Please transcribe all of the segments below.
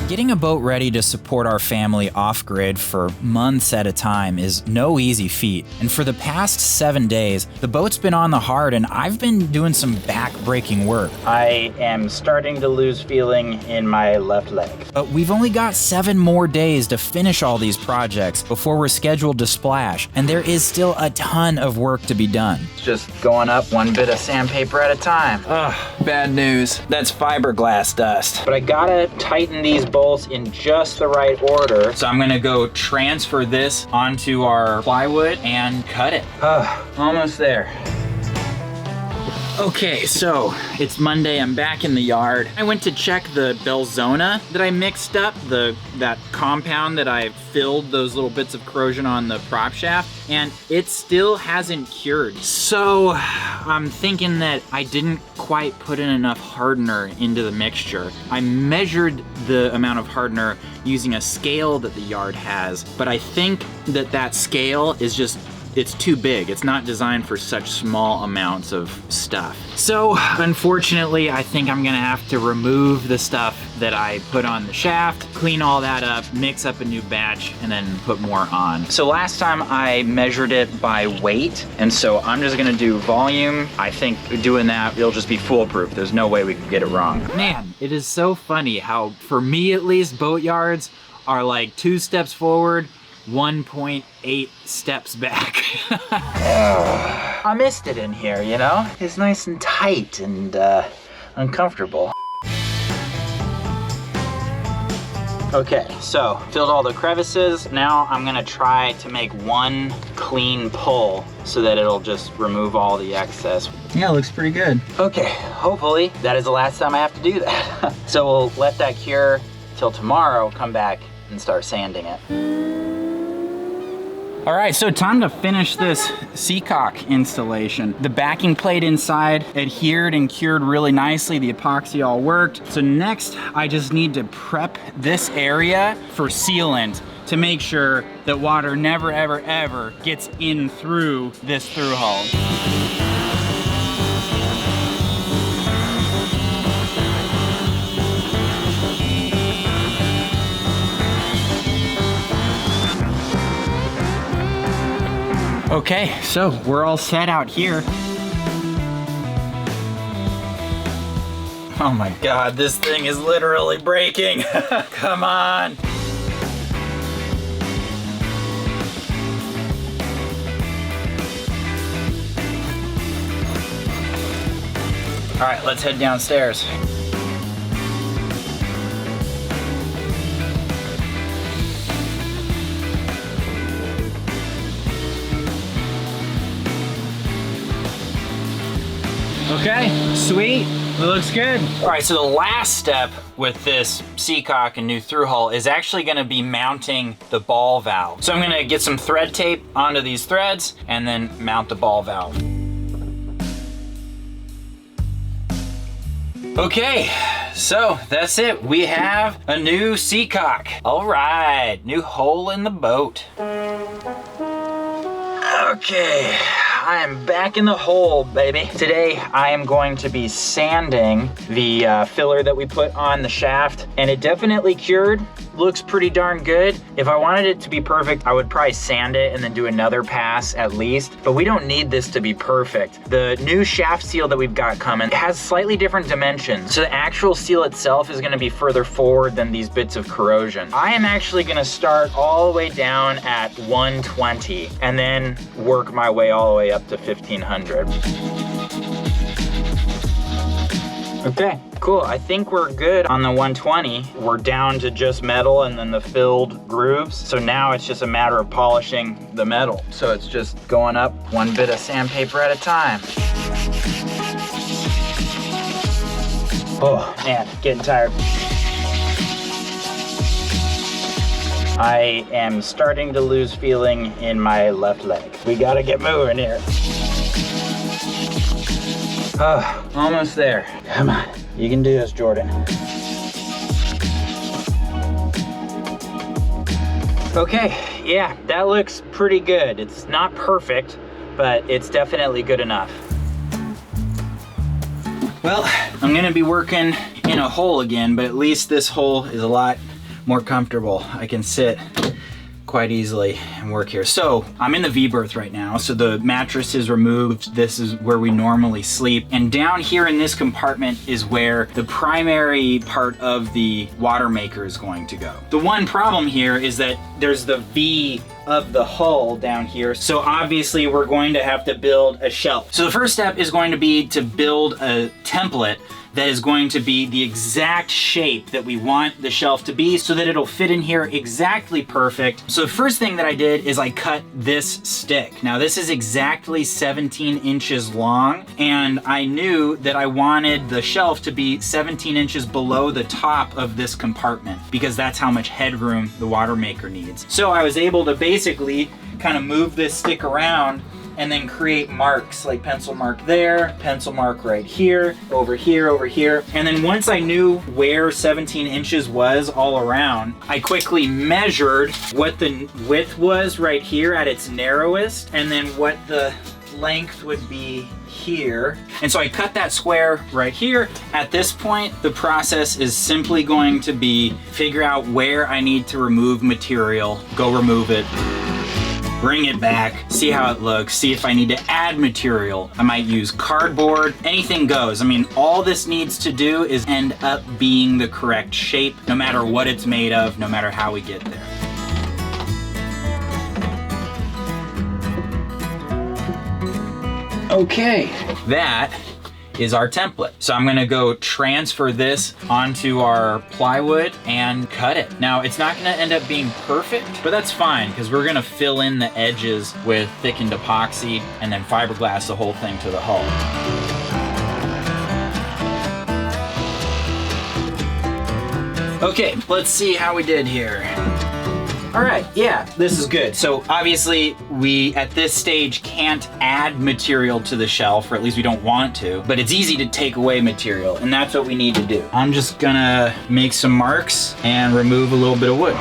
Getting a boat ready to support our family off-grid for months at a time is no easy feat. And for the past 7 days, the boat's been on the hard and I've been doing some back-breaking work. I am starting to lose feeling in my left leg. But we've only got 7 more days to finish all these projects before we're scheduled to splash, and there is still a ton of work to be done. It's just going up one bit of sandpaper at a time. Ugh, bad news. That's fiberglass dust. But I gotta tighten these bolts in just the right order. So I'm gonna go transfer this onto our plywood and cut it. Almost there. Okay, so it's Monday, I'm back in the yard. I went to check the Belzona that I mixed up, that compound that I filled those little bits of corrosion on the prop shaft, and it still hasn't cured. So I'm thinking that I didn't quite put in enough hardener into the mixture. I measured the amount of hardener using a scale that the yard has, but I think that scale is just, it's too big. It's not designed for such small amounts of stuff. So unfortunately, I think I'm gonna have to remove the stuff that I put on the shaft, clean all that up, mix up a new batch, and then put more on. So last time I measured it by weight, and so I'm just gonna do volume. I think doing that, it'll just be foolproof. There's no way we can get it wrong. Man, it is so funny how, for me at least, boat yards are like 2 steps forward, 1.8 steps back. I missed it in here, you know? It's nice and tight and uncomfortable. Okay, so filled all the crevices. Now I'm gonna try to make one clean pull so that it'll just remove all the excess. Yeah, it looks pretty good. Okay, hopefully that is the last time I have to do that. So we'll let that cure till tomorrow, come back and start sanding it. All right, so time to finish this Seacock installation. The backing plate inside adhered and cured really nicely. The epoxy all worked. So next, I just need to prep this area for sealant to make sure that water never, ever, ever gets in through this through hull. Okay, so we're all set out here. Oh my God, this thing is literally breaking. Come on. All right, let's head downstairs. Okay, sweet, it looks good. All right, so the last step with this Seacock and new through hull is actually gonna be mounting the ball valve. So I'm gonna get some thread tape onto these threads and then mount the ball valve. Okay, so that's it. We have a new Seacock. All right, new hole in the boat. Okay, I am back in the hole, baby. Today, I am going to be sanding the filler that we put on the shaft, and it definitely cured. Looks pretty darn good. If I wanted it to be perfect, I would probably sand it and then do another pass at least, but we don't need this to be perfect. The new shaft seal that we've got coming has slightly different dimensions, so the actual seal itself is gonna be further forward than these bits of corrosion. I am actually gonna start all the way down at 120 and then work my way all the way up to 1500. Okay, cool. I think we're good on the 120. We're down to just metal and then the filled grooves. So now it's just a matter of polishing the metal. So it's just going up one bit of sandpaper at a time. Oh man, getting tired. I am starting to lose feeling in my left leg. We gotta get moving here. Oh, almost there. Come on, you can do this, Jordan. Okay, yeah, that looks pretty good. It's not perfect, but it's definitely good enough. Well, I'm gonna be working in a hole again, but at least this hole is a lot more comfortable. I can sit quite easily and work here. So I'm in the V-berth right now. So the mattress is removed. This is where we normally sleep. And down here in this compartment is where the primary part of the water maker is going to go. The one problem here is that there's the V of the hull down here. So obviously we're going to have to build a shelf. So the first step is going to be to build a template that is going to be the exact shape that we want the shelf to be so that it'll fit in here exactly perfect. So the first thing that I did is I cut this stick. Now this is exactly 17 inches long, and I knew that I wanted the shelf to be 17 inches below the top of this compartment because that's how much headroom the water maker needs. So I was able to basically kind of move this stick around and then create marks, like pencil mark there, pencil mark right here, over here, over here. And then once I knew where 17 inches was all around, I quickly measured what the width was right here at its narrowest, and then what the length would be here. And so I cut that square right here. At this point, the process is simply going to be figure out where I need to remove material, go remove it, bring it back, see how it looks, see if I need to add material. I might use cardboard, anything goes. I mean, all this needs to do is end up being the correct shape, no matter what it's made of, no matter how we get there. Okay, that is our template. So I'm gonna go transfer this onto our plywood and cut it. Now, it's not gonna end up being perfect, but that's fine because we're gonna fill in the edges with thickened epoxy and then fiberglass the whole thing to the hull. Okay, let's see how we did here. All right, yeah, this is good. So obviously we, at this stage, can't add material to the shelf, or at least we don't want to, but it's easy to take away material, and that's what we need to do. I'm just gonna make some marks and remove a little bit of wood.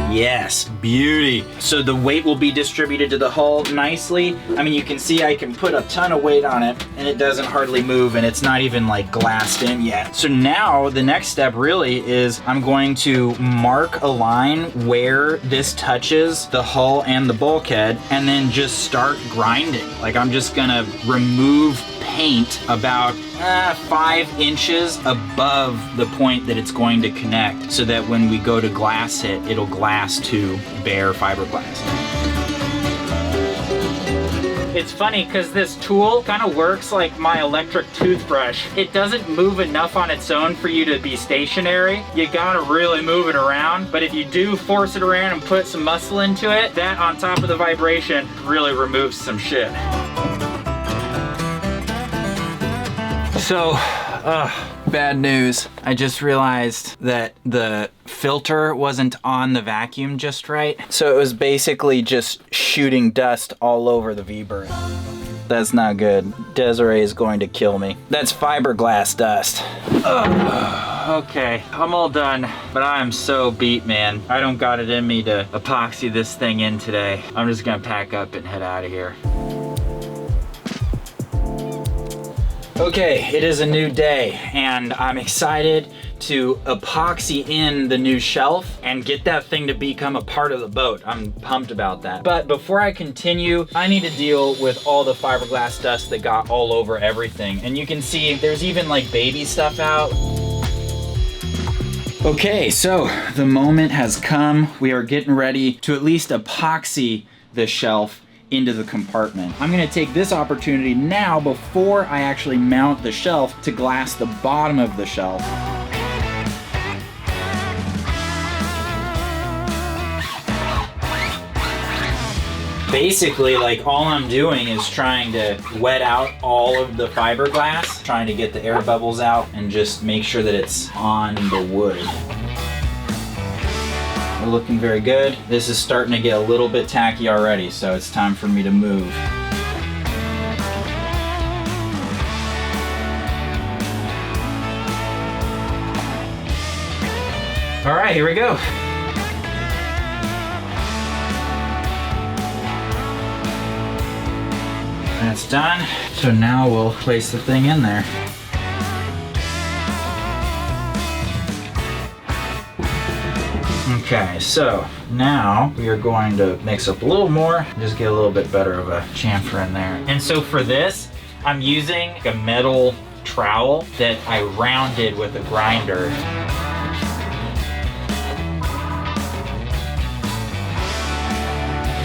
Yes, beauty. So the weight will be distributed to the hull nicely. I mean, you can see I can put a ton of weight on it and it doesn't hardly move, and it's not even like glassed in yet. So now the next step really is I'm going to mark a line where this touches the hull and the bulkhead and then just start grinding. Like I'm just gonna remove paint about 5 inches above the point that it's going to connect so that when we go to glass it, it'll glass to bare fiberglass. It's funny because this tool kind of works like my electric toothbrush. It doesn't move enough on its own for you to be stationary. You gotta really move it around, but if you do force it around and put some muscle into it, that on top of the vibration really removes some shit. So, bad news. I just realized that the filter wasn't on the vacuum just right. So it was basically just shooting dust all over the V-berth. That's not good. Desiree is going to kill me. That's fiberglass dust. Okay, I'm all done, but I am so beat, man. I don't got it in me to epoxy this thing in today. I'm just gonna pack up and head out of here. Okay, it is a new day, and I'm excited to epoxy in the new shelf and get that thing to become a part of the boat. I'm pumped about that. But before I continue, I need to deal with all the fiberglass dust that got all over everything. And you can see there's even like baby stuff out. Okay, so the moment has come. We are getting ready to at least epoxy the shelf into the compartment. I'm gonna take this opportunity now before I actually mount the shelf to glass the bottom of the shelf. Basically, like all I'm doing is trying to wet out all of the fiberglass, trying to get the air bubbles out and just make sure that it's on the wood. We're looking very good. This is starting to get a little bit tacky already, so it's time for me to move. All right, here we go. That's done. So now we'll place the thing in there. Okay, so now we are going to mix up a little more, just get a little bit better of a chamfer in there. And so for this, I'm using a metal trowel that I rounded with a grinder.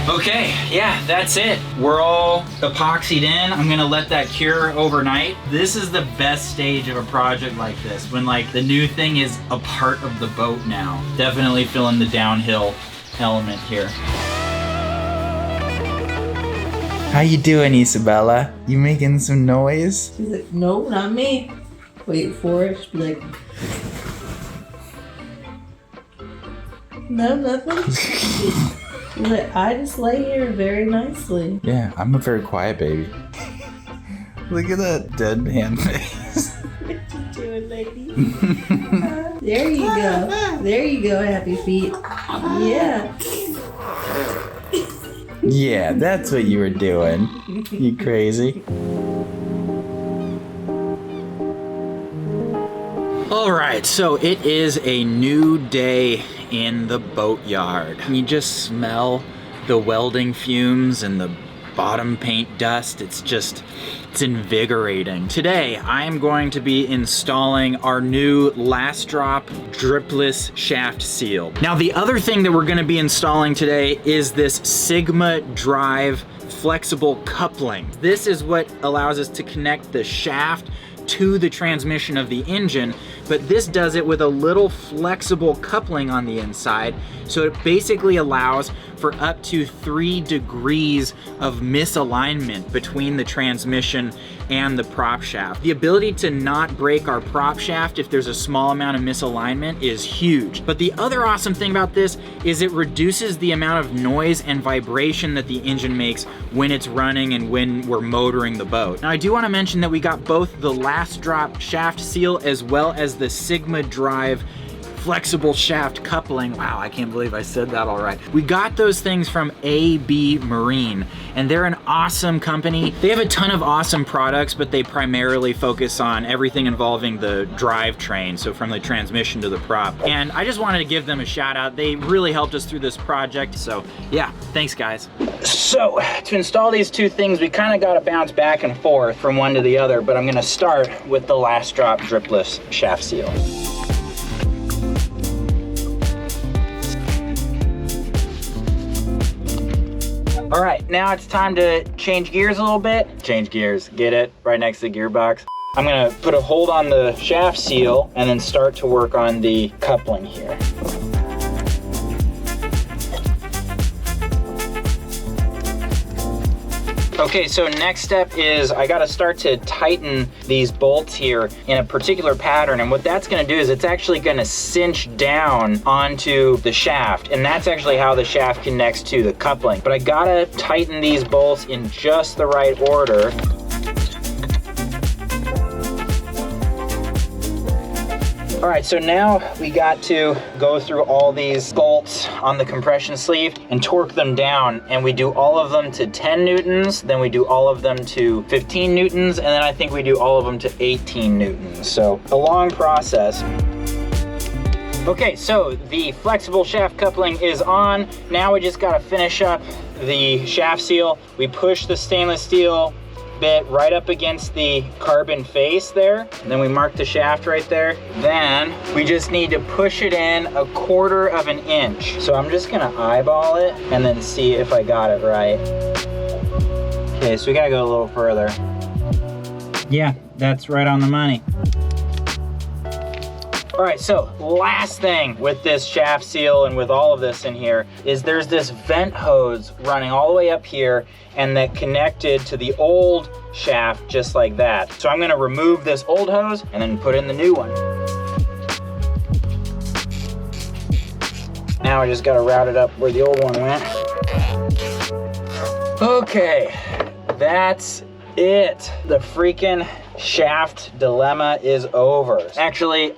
Okay, yeah, that's it. We're all epoxied in. I'm gonna let that cure overnight. This is the best stage of a project like this, when like the new thing is a part of the boat now. Definitely feeling the downhill element here. How you doing, Isabella? You making some noise? She's like, no, not me. Wait for it. She'll be like, no, nothing. I just lay here very nicely. Yeah, I'm a very quiet baby. Look at that dead man face. What you doing, lady? There you go. There you go, happy feet. Yeah. Yeah, that's what you were doing. You crazy. All right, so it is a new day in the boatyard. You just smell the welding fumes and the bottom paint dust. It's invigorating. Today, I am going to be installing our new last drop dripless shaft seal. Now, the other thing that we're gonna be installing today is this Sigma drive flexible coupling. This is what allows us to connect the shaft to the transmission of the engine, but this does it with a little flexible coupling on the inside, so it basically allows for up to 3 degrees of misalignment between the transmission and the prop shaft. The ability to not break our prop shaft if there's a small amount of misalignment is huge. But the other awesome thing about this is it reduces the amount of noise and vibration that the engine makes when it's running and when we're motoring the boat. Now, I do want to mention that we got both the last drop shaft seal as well as the Sigma drive flexible shaft coupling. Wow, I can't believe I said that all right. We got those things from AB Marine, and they're an awesome company. They have a ton of awesome products, but they primarily focus on everything involving the drivetrain, so from the transmission to the prop. And I just wanted to give them a shout out. They really helped us through this project. So yeah, thanks guys. So to install these two things, we kind of got to bounce back and forth from one to the other, but I'm gonna start with the last drop dripless shaft seal. All right, now it's time to change gears a little bit. Change gears, get it? Right next to the gearbox. I'm gonna put a hold on the shaft seal and then start to work on the coupling here. Okay, so next step is I gotta start to tighten these bolts here in a particular pattern, and what that's gonna do is it's actually gonna cinch down onto the shaft, and that's actually how the shaft connects to the coupling. But I gotta tighten these bolts in just the right order. All right, so now we got to go through all these bolts on the compression sleeve and torque them down. And we do all of them to 10 newtons, then we do all of them to 15 newtons, and then I think we do all of them to 18 newtons. So a long process. Okay, so the flexible shaft coupling is on. Now we just gotta finish up the shaft seal. We push the stainless steel bit right up against the carbon face there, and then we mark the shaft right there. Then we just need to push it in 1/4 of an inch. So I'm just gonna eyeball it and then see if I got it right. Okay, so we gotta go a little further. Yeah, that's right on the money. All right, so last thing with this shaft seal and with all of this in here is there's this vent hose running all the way up here and that connected to the old shaft just like that. So I'm gonna remove this old hose and then put in the new one. Now I just gotta route it up where the old one went. Okay, that's it. The freaking shaft dilemma is over. Actually,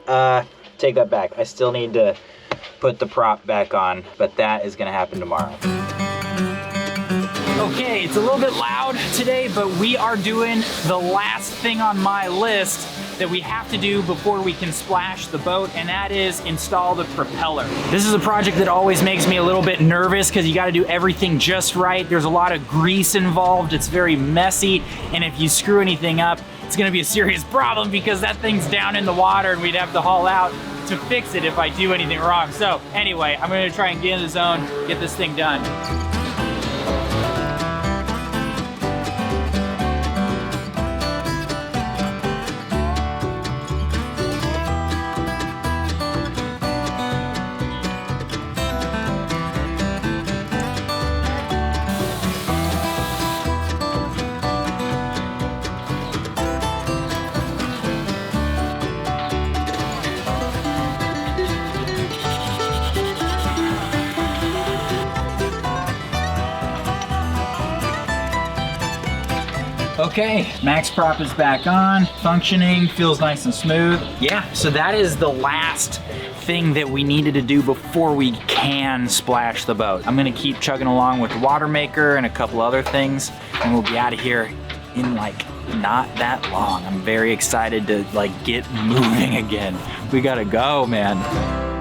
take that back. I still need to put the prop back on, but that is gonna happen tomorrow. Okay, it's a little bit loud today, but we are doing the last thing on my list, that we have to do before we can splash the boat, and that is install the propeller. This is a project that always makes me a little bit nervous because you got to do everything just right. There's a lot of grease involved. It's very messy, and if you screw anything up, it's gonna be a serious problem because that thing's down in the water and we'd have to haul out to fix it if I do anything wrong. So anyway, I'm gonna try and get in the zone, get this thing done. Okay, max prop is back on, functioning, feels nice and smooth. Yeah, so that is the last thing that we needed to do before we can splash the boat. I'm gonna keep chugging along with the watermaker and a couple other things, and we'll be out of here in like not that long. I'm very excited to like get moving again. We gotta go, man.